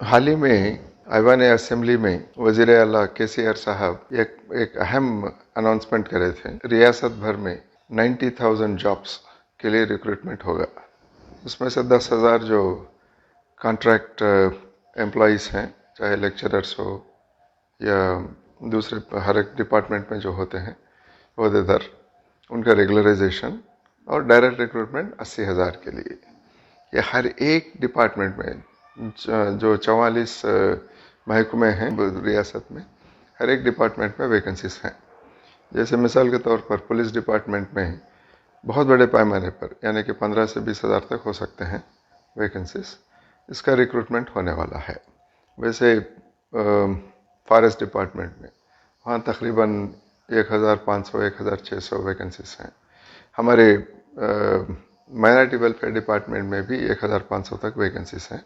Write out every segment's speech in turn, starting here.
हाल ही में ऐवान असेंबली में वज़ीर आला KCR साहब एक अहम अनाउंसमेंट करे थे। रियासत भर में 90,000 जॉब्स के लिए रिक्रूटमेंट होगा। उसमें से 10,000 जो कॉन्ट्रैक्ट एम्प्लॉइज़ हैं, चाहे लेक्चरर्स हो या दूसरे हर एक डिपार्टमेंट में जो होते हैं ओहदेदार, उनका रेगुलराइजेशन, और डायरेक्ट रिक्रूटमेंट 80,000 के लिए। ये हर एक डिपार्टमेंट में जो 44 महकमे हैं रियासत में, हर एक डिपार्टमेंट में वैकेंसीज हैं। जैसे मिसाल के तौर पर पुलिस डिपार्टमेंट में बहुत बड़े पैमाने पर, यानी कि 15 से 20,000 तक हो सकते हैं वैकेंसीज। इसका रिक्रूटमेंट होने वाला है। वैसे फॉरेस्ट डिपार्टमेंट में वहाँ तकरीबन 1,500-1,600 वैकेंसीज हैं। हमारे माइनॉरिटी वेलफेयर डिपार्टमेंट में भी 1,500 तक वैकेंसीज हैं,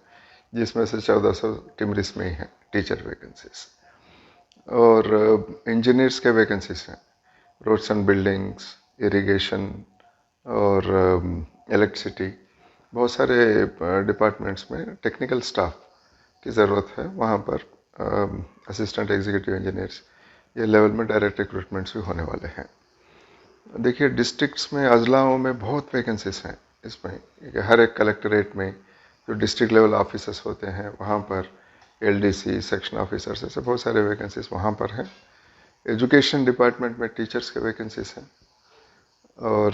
जिसमें से 1,400 टिमरिस में ही हैं टीचर वैकेंसीज। और इंजीनियर्स के वैकेंसीज हैं, रोड्स एंड बिल्डिंग्स, इरिगेशन और इलेक्ट्रिसिटी। बहुत सारे डिपार्टमेंट्स में टेक्निकल स्टाफ की ज़रूरत है। वहाँ पर असिस्टेंट एग्जीक्यूटिव इंजीनियर्स, ये लेवल में डायरेक्ट रिक्रूटमेंट्स भी होने वाले हैं। देखिए, डिस्ट्रिक्ट्स में, अजलाओं में बहुत वैकेंसीज हैं। इसमें हर एक कलेक्टरेट में जो डिस्ट्रिक्ट लेवल ऑफिसर्स होते हैं, वहाँ पर LDC, सेक्शन ऑफिसर्स, ऐसे बहुत सारे वैकेंसीज वहाँ पर हैं। एजुकेशन डिपार्टमेंट में टीचर्स के वैकेंसीज हैं। और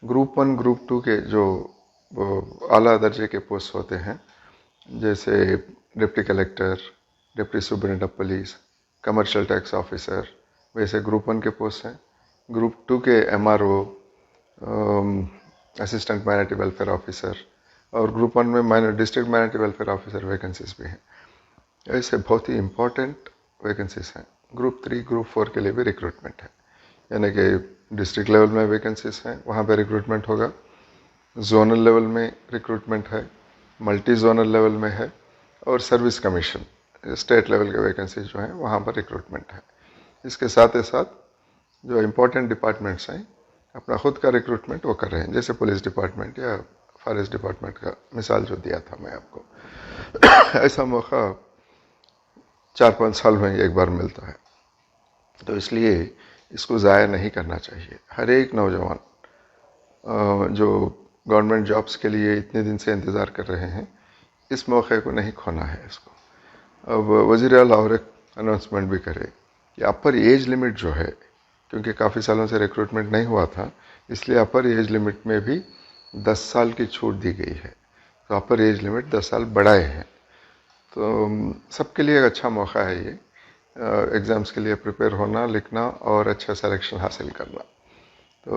ग्रुप 1, ग्रुप 2 के जो आला दर्जे के पोस्ट होते हैं, जैसे deputy collector, deputy superintendent of police, commercial tax officer, वैसे ग्रुप 1 के पोस्ट हैं। ग्रुप 2 के MRO, assistant minority welfare officer, और ग्रुप 1 में district minority welfare officer vacancies भी हैं। ऐसे बहुत ही इम्पोर्टेंट वैकेंसीज हैं। ग्रुप 3, ग्रुप 4 के लिए भी रिक्रूटमेंट है, यानी कि डिस्ट्रिक्ट लेवल में वैकेंसीज हैं, वहाँ पर रिक्रूटमेंट होगा। जोनल लेवल में रिक्रूटमेंट है, मल्टी जोनल लेवल में है, और सर्विस कमीशन स्टेट लेवल के वैकेंसीज जो हैं वहाँ पर रिक्रूटमेंट है। इसके साथ ही साथ जो इम्पोर्टेंट डिपार्टमेंट्स हैं, अपना खुद का रिक्रूटमेंट वो कर रहे हैं, जैसे पुलिस डिपार्टमेंट या फॉरेस्ट डिपार्टमेंट का मिसाल जो दिया था मैं आपको। ऐसा मौका 4-5 साल में एक बार मिलता है, तो इसलिए इसको ज़ाया नहीं करना चाहिए। हर एक नौजवान जो गवर्नमेंट जॉब्स के लिए इतने दिन से इंतज़ार कर रहे हैं, इस मौके को नहीं खोना है इसको। अब वज़ीर आला और एक अनाउंसमेंट भी करे कि अपर एज लिमिट जो है, क्योंकि काफ़ी सालों से रिक्रूटमेंट नहीं हुआ था, इसलिए अपर एज लिमिट में भी 10 साल की छूट दी गई है। तो अपर एज लिमिट 10 साल बढ़ाए हैं। तो सबके लिए एक अच्छा मौका है ये, एग्ज़ाम्स के लिए प्रिपेयर होना, लिखना और अच्छा सिलेक्शन हासिल करना। तो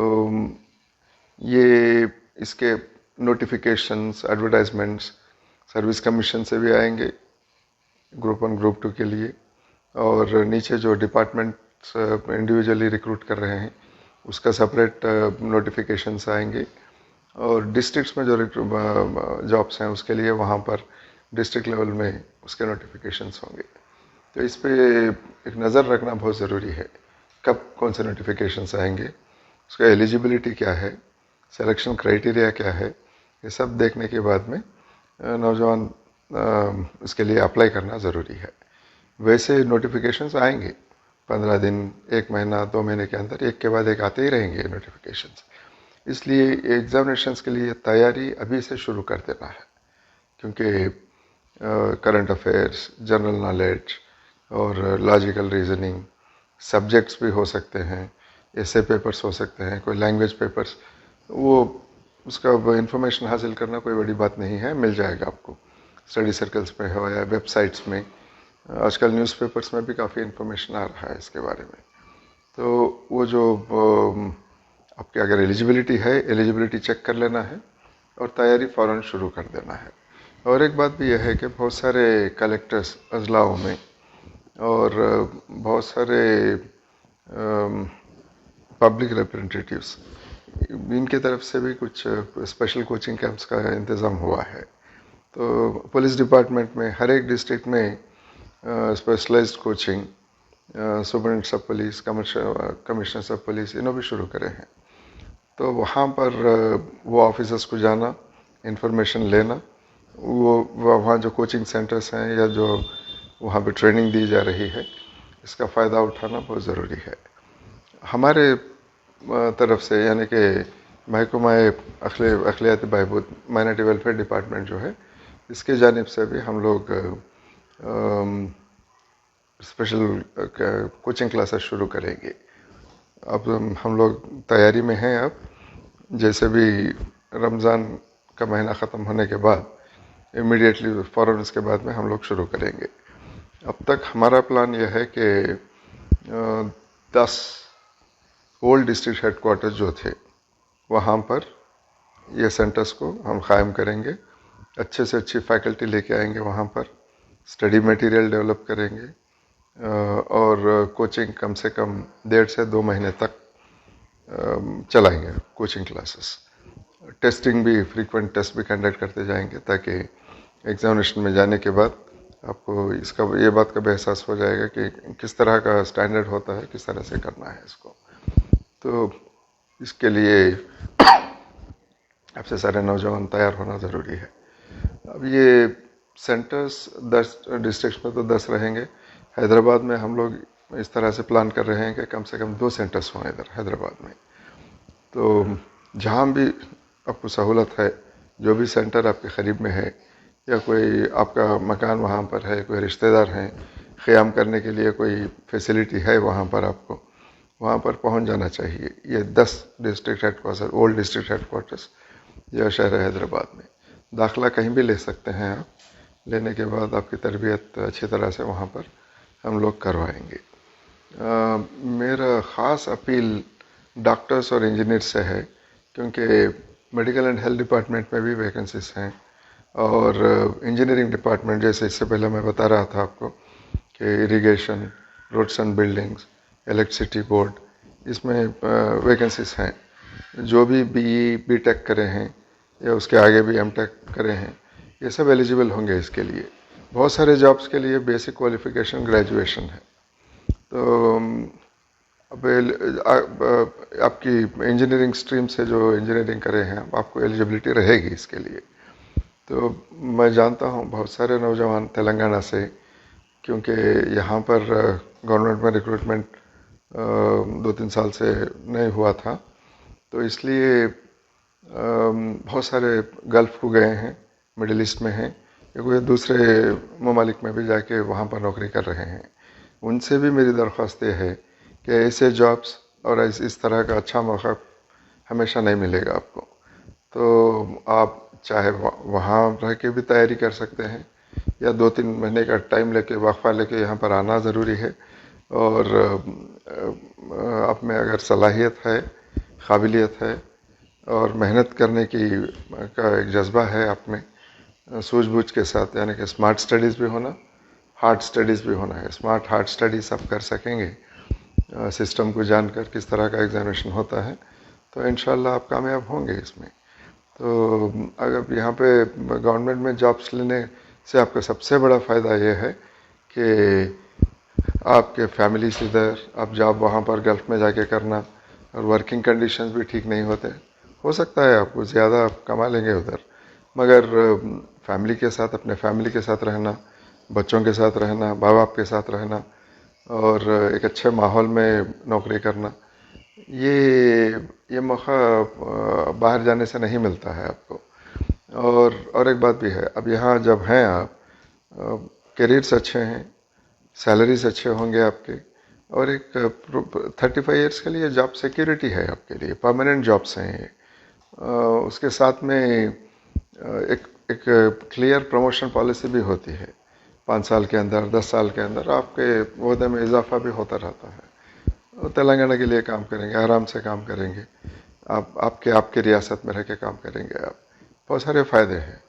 ये इसके नोटिफिकेशंस, एडवर्टाइजमेंट्स सर्विस कमीशन से भी आएंगे ग्रुप 1, ग्रुप 2 के लिए, और नीचे जो डिपार्टमेंट्स इंडिविजुअली रिक्रूट कर रहे हैं उसका सेपरेट नोटिफिकेशंस आएंगे। और डिस्ट्रिक्ट्स में जो जॉब्स हैं उसके लिए वहाँ पर डिस्ट्रिक्ट लेवल में उसके नोटिफिकेशंस होंगे। तो इस पे एक नज़र रखना बहुत ज़रूरी है, कब कौन से नोटिफिकेशंस आएंगे, उसका एलिजिबिलिटी क्या है, सिलेक्शन क्राइटेरिया क्या है, ये सब देखने के बाद में नौजवान इसके लिए अप्लाई करना ज़रूरी है। वैसे नोटिफिकेशंस आएंगे 15 दिन, 1 महीना, 2 महीने के अंदर एक के बाद एक आते ही रहेंगे नोटिफिकेशंस। इसलिए एग्जामिनेशंस के लिए तैयारी अभी से शुरू कर देना है, क्योंकि करंट अफेयर्स, जनरल नॉलेज और लॉजिकल रीजनिंग सब्जेक्ट्स भी हो सकते हैं, ऐसे पेपर्स हो सकते हैं, कोई लैंग्वेज पेपर्स, वो उसका इंफॉर्मेशन हासिल करना कोई बड़ी बात नहीं है, मिल जाएगा आपको स्टडी सर्कल्स में हो या वेबसाइट्स में। आजकल न्यूज़पेपर्स में भी काफ़ी इन्फॉर्मेशन आ रहा है इसके बारे में। तो वो जो आपकी अगर एलिजिबिलिटी है, एलिजिबिलिटी चेक कर लेना है और तैयारी फ़ौरन शुरू कर देना है। और एक बात भी यह है कि बहुत सारे कलेक्टर्स अजलाओं में और बहुत सारे पब्लिक रिप्रेजेंटेटिव्स, इनके तरफ से भी कुछ स्पेशल कोचिंग कैंप्स का इंतज़ाम हुआ है। तो पुलिस डिपार्टमेंट में हर एक डिस्ट्रिक्ट में specialised coaching superintendents of police, commissioners of police, इन्हों भी शुरू करे हैं। तो वहाँ पर वो ऑफिसर्स को जाना, इंफॉर्मेशन लेना वहाँ जो कोचिंग सेंटर्स हैं या जो वहाँ पे ट्रेनिंग दी जा रही है, इसका फ़ायदा उठाना बहुत ज़रूरी है। हमारे तरफ से यानी कि महकमा अखिलियाती बहबूद माइनॉरिटी वेलफेयर डिपार्टमेंट जो है, इसके जानिब से भी हम लोग स्पेशल कोचिंग क्लासेस शुरू करेंगे। अब हम लोग तैयारी में हैं। अब जैसे भी रमज़ान का महीना ख़त्म होने के बाद इमीडिएटली फ़ौरन इसके बाद में हम लोग शुरू करेंगे। अब तक हमारा प्लान यह है कि 10 ओल्ड डिस्ट्रिक्ट हेडक्वार्टर्स जो थे वहाँ पर ये सेंटर्स को हम कायम करेंगे। अच्छे से अच्छी फैकल्टी लेके आएंगे वहाँ पर, स्टडी मटेरियल डेवलप करेंगे और कोचिंग कम से कम 1.5 से 2 महीने तक चलाएंगे कोचिंग क्लासेस। टेस्टिंग भी, फ्रीक्वेंट टेस्ट भी कंडक्ट करते जाएंगे ताकि एग्जामिनेशन में जाने के बाद आपको इसका ये बात का भी एहसास हो जाएगा कि किस तरह का स्टैंडर्ड होता है, किस तरह से करना है इसको। तो इसके लिए आपसे सारे नौजवान तैयार होना ज़रूरी है। अब ये सेंटर्स 10 डिस्ट्रिक्ट में तो 10 रहेंगे। हैदराबाद में हम लोग इस तरह से प्लान कर रहे हैं कि कम से कम 2 सेंटर्स हों इधर हैदराबाद में। तो जहाँ भी आपको सहूलत है, जो भी सेंटर आपके करीब में है या कोई आपका मकान वहाँ पर है, कोई रिश्तेदार हैं, क़याम करने के लिए कोई फैसिलिटी है वहाँ पर, आपको वहाँ पर पहुँच जाना चाहिए। ये 10 district headquarter, old district headquarters या शहर हैदराबाद में दाखिला कहीं भी ले सकते हैं आप। लेने के बाद आपकी तरबियत अच्छी तरह से वहाँ पर हम लोग करवाएंगे। मेरा ख़ास अपील डॉक्टर्स और इंजीनियर से है, क्योंकि मेडिकल एंड हेल्थ डिपार्टमेंट में भी वैकेंसीज हैं और इंजीनियरिंग डिपार्टमेंट, जैसे इससे पहले मैं बता रहा था आपको कि irrigation, roads and buildings, electricity board, इसमें वैकेंसीज हैं। जो भी बीई बीटेक करे हैं या उसके आगे भी एमटेक करे हैं, ये सब एलिजिबल होंगे इसके लिए। बहुत सारे जॉब्स के लिए बेसिक क्वालिफिकेशन ग्रेजुएशन है। तो अब आपकी इंजीनियरिंग स्ट्रीम से जो इंजीनियरिंग करे हैं, आपको एलिजिबिलिटी रहेगी इसके लिए। तो मैं जानता हूँ बहुत सारे नौजवान तेलंगाना से, क्योंकि यहाँ पर गवर्नमेंट में रिक्रूटमेंट 2-3 साल से नहीं हुआ था, तो इसलिए बहुत सारे गल्फ़ को गए हैं, मिडिल ईस्ट में हैं, या कोई दूसरे ममालिक में भी जाके वहाँ पर नौकरी कर रहे हैं। उनसे भी मेरी दरख्वास्त ये है कि ऐसे जॉब्स और इस तरह का अच्छा मौका हमेशा नहीं मिलेगा आपको। तो आप चाहे वहाँ रह के भी तैयारी कर सकते हैं या 2-3 महीने का टाइम लेके, वक्फा लेके यहाँ पर आना ज़रूरी है। और आप में अगर सलाहियत है, काबिलियत है और मेहनत करने की का एक जज्बा है आप में, सूझबूझ के साथ, यानी कि स्मार्ट स्टडीज़ भी होना, हार्ड स्टडीज़ भी होना है। स्मार्ट हार्ड स्टडीज़ आप कर सकेंगे सिस्टम को जानकर किस तरह का एग्जामिनेशन होता है, तो इंशाल्लाह आप कामयाब होंगे इसमें। तो अगर यहाँ पे गवर्नमेंट में जॉब्स लेने से आपका सबसे बड़ा फ़ायदा ये है कि आपके फैमिली से इधर, आप जॉब वहाँ पर गल्फ़ में जाके करना, और वर्किंग कंडीशंस भी ठीक नहीं होते। हो सकता है आपको ज़्यादा आप कमा लेंगे उधर, मगर फैमिली के साथ, अपने फैमिली के साथ रहना, बच्चों के साथ रहना, माँ बाप के साथ रहना और एक अच्छे माहौल में नौकरी करना, ये मौका बाहर जाने से नहीं मिलता है आपको। और एक बात भी है, अब यहाँ जब हैं आप, करियर्स अच्छे हैं, सैलरीज अच्छे होंगे आपके, और एक 35 ईयर्स के लिए जॉब सिक्योरिटी है आपके लिए, परमानेंट जॉब्स हैं ये। उसके साथ में एक क्लियर प्रमोशन पॉलिसी भी होती है। 5 साल के अंदर, 10 साल के अंदर आपके ओहदे में इजाफा भी होता रहता है। तेलंगाना के लिए काम करेंगे, आराम से काम करेंगे आप, आपके रियासत में रह के काम करेंगे आप, बहुत सारे फ़ायदे हैं।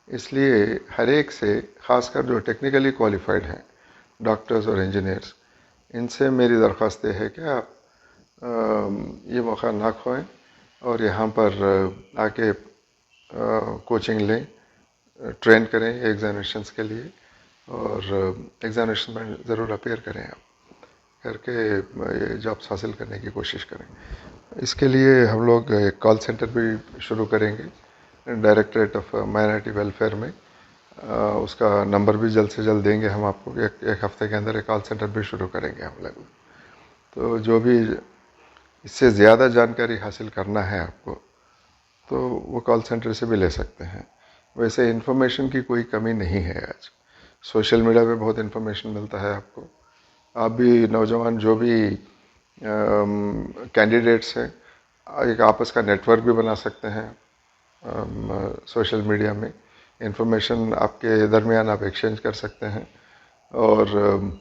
इसलिए हर एक से, ख़ासकर जो टेक्निकली क्वालिफाइड हैं, डॉक्टर्स और इंजीनियर्स, इनसे मेरी दरख्वास्त है कि आप ये मौका ना खोएं और यहाँ पर आके कोचिंग लें, ट्रेन करें एग्जामिनेशंस के लिए, और एग्जामिनेशन में ज़रूर अपीयर करें आप, करके ये जॉब्स हासिल करने की कोशिश करें। इसके लिए हम लोग एक कॉल सेंटर भी शुरू करेंगे डायरेक्टरेट ऑफ माइनॉरिटी वेलफेयर में, उसका नंबर भी जल्द से जल्द देंगे हम आपको। एक हफ्ते के अंदर एक कॉल सेंटर भी शुरू करेंगे हम लोग। तो जो भी इससे ज़्यादा जानकारी हासिल करना है आपको, तो वो कॉल सेंटर से भी ले सकते हैं। वैसे इन्फॉर्मेशन की कोई कमी नहीं है आज। सोशल मीडिया पे बहुत इन्फॉर्मेशन मिलता है आपको। आप भी नौजवान जो भी कैंडिडेट्स हैं, एक आपस का नेटवर्क भी बना सकते हैं सोशल मीडिया में। इंफॉर्मेशन आपके दरमियान आप एक्सचेंज कर सकते हैं। और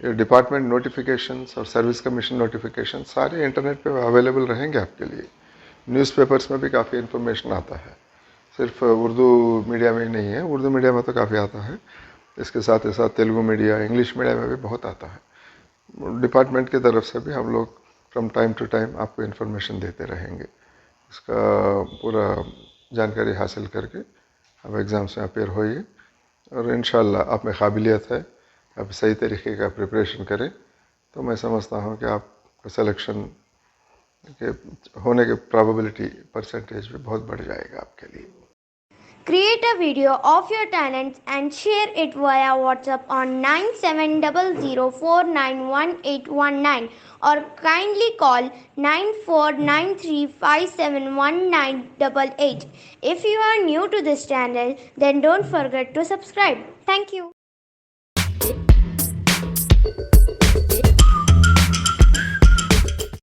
डिपार्टमेंट नोटिफिकेशंस और सर्विस कमीशन नोटिफिकेशन सारे इंटरनेट पे अवेलेबल रहेंगे आपके लिए। न्यूज़पेपर्स में भी काफ़ी इन्फॉर्मेशन आता है, सिर्फ उर्दू मीडिया में ही नहीं है। उर्दू मीडिया में तो काफ़ी आता है, इसके साथ ही साथ तेलुगु मीडिया, इंग्लिश मीडिया में भी बहुत आता है। डिपार्टमेंट की तरफ से भी हम लोग फ्रॉम टाइम टू टाइम आपको इन्फॉर्मेशन देते रहेंगे। इसका पूरा जानकारी हासिल करके आप एग्ज़ाम्स में अपेयर होइए, और इंशाल्लाह आप में काबिलियत है, आप सही तरीके का प्रिपरेशन करें तो मैं समझता हूँ कि आपका सिलेक्शन के होने के प्रोबेबिलिटी परसेंटेज भी बहुत बढ़ जाएगा आपके लिए। Create a video of your talents and share it via WhatsApp on 9700491819 or kindly call 9493571988. If you are new to this channel, then don't forget to subscribe. Thank you.